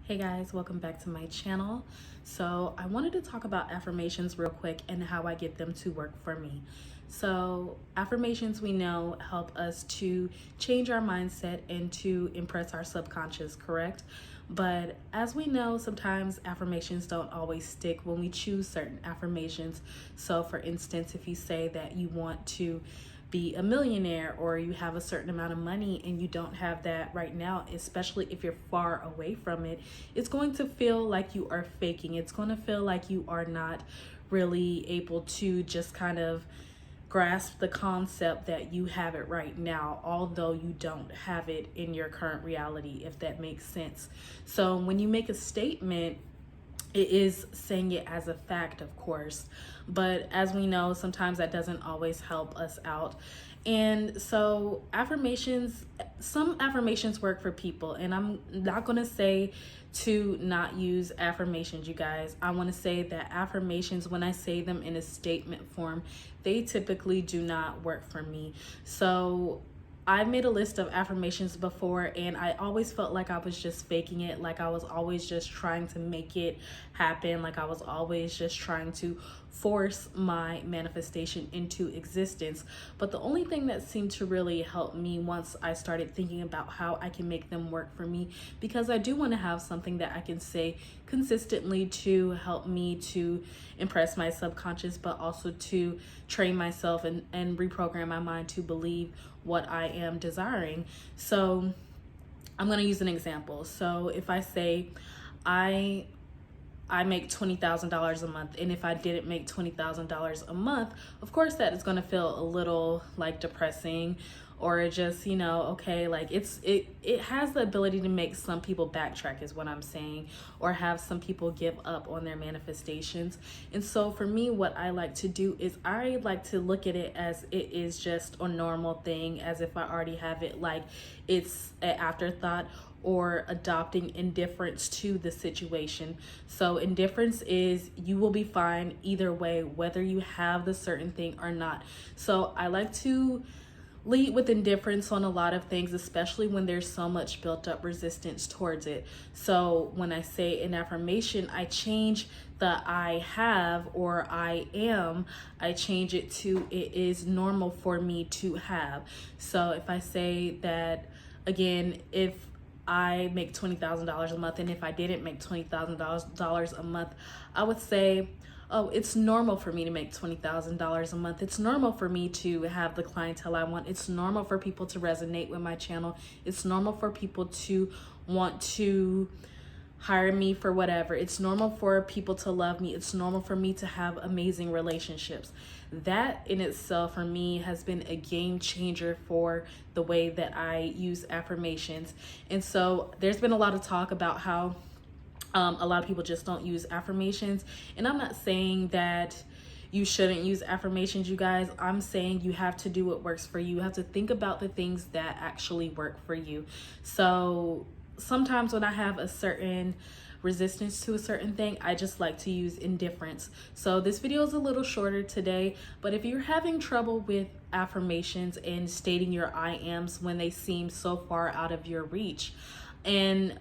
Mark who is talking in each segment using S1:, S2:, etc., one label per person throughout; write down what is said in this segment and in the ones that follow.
S1: Hey guys, welcome back to my channel. So I wanted to talk about affirmations real quick and how I get them to work for me. So affirmations, we know, help us to change our mindset and to impress our subconscious, correct? But as we know, sometimes affirmations don't always stick when we choose certain affirmations. So for instance, if you say that you want to be a millionaire or you have a certain amount of money and you don't have that right now, especially if you're far away from it, it's going to feel like you are faking. It's going to feel like you are not really able to just kind of grasp the concept that you have it right now, although you don't have it in your current reality, if that makes sense. So when you make a statement, it is saying it as a fact, of course, but as we know, sometimes that doesn't always help us out. And so some affirmations work for people, and I'm not going to say to not use affirmations, you guys. I want to say that affirmations, when I say them in a statement form, they typically do not work for me. So I made a list of affirmations before, and I always felt like I was just faking it, like I was always just trying to make it happen, like I was always just trying to force my manifestation into existence. But the only thing that seemed to really help me once I started thinking about how I can make them work for me, because I do want to have something that I can say consistently to help me to impress my subconscious, but also to train myself and reprogram my mind to believe what I am desiring. So I'm going to use an example. So if I say I make $20,000 a month, and if I didn't make $20,000 a month, of course that is going to feel a little like depressing, or just, okay, like it has the ability to make some people backtrack, is what I'm saying, or have some people give up on their manifestations. And so for me, what I like to do is I like to look at it as it is just a normal thing, as if I already have it, like it's an afterthought, or adopting indifference to the situation. So indifference is you will be fine either way, whether you have the certain thing or not. So I like to lead with indifference on a lot of things, especially when there's so much built up resistance towards it. So when I say an affirmation, I change the I have or I am, I change it to it is normal for me to have. So if I say that, again, if I make $20,000 a month, and if I didn't make $20,000 a month, I would say, oh, it's normal for me to make $20,000 a month. It's normal for me to have the clientele I want. It's normal for people to resonate with my channel. It's normal for people to want to hire me for whatever. It's normal for people to love me. It's normal for me to have amazing relationships. That in itself for me has been a game changer for the way that I use affirmations. And so there's been a lot of talk about how a lot of people just don't use affirmations. And I'm not saying that you shouldn't use affirmations, you guys. I'm saying you have to do what works for you. You have to think about the things that actually work for you. So sometimes when I have a certain resistance to a certain thing, I just like to use indifference. So this video is a little shorter today, but if you're having trouble with affirmations and stating your I ams when they seem so far out of your reach, and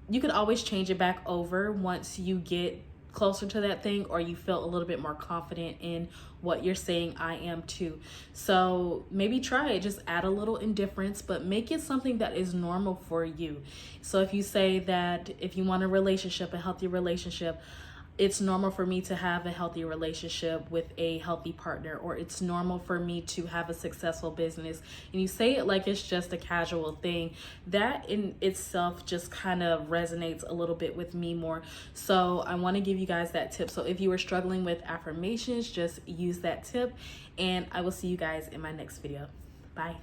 S1: you can always change it back over once you get closer to that thing, or you feel a little bit more confident in what you're saying I am to. So maybe try it, just add a little indifference, but make it something that is normal for you. So if you say that if you want a relationship, a healthy relationship, it's normal for me to have a healthy relationship with a healthy partner, or it's normal for me to have a successful business, and you say it like it's just a casual thing, that in itself just kind of resonates a little bit with me more. So I want to give you guys that tip. So if you are struggling with affirmations, just use that tip, and I will see you guys in my next video. Bye.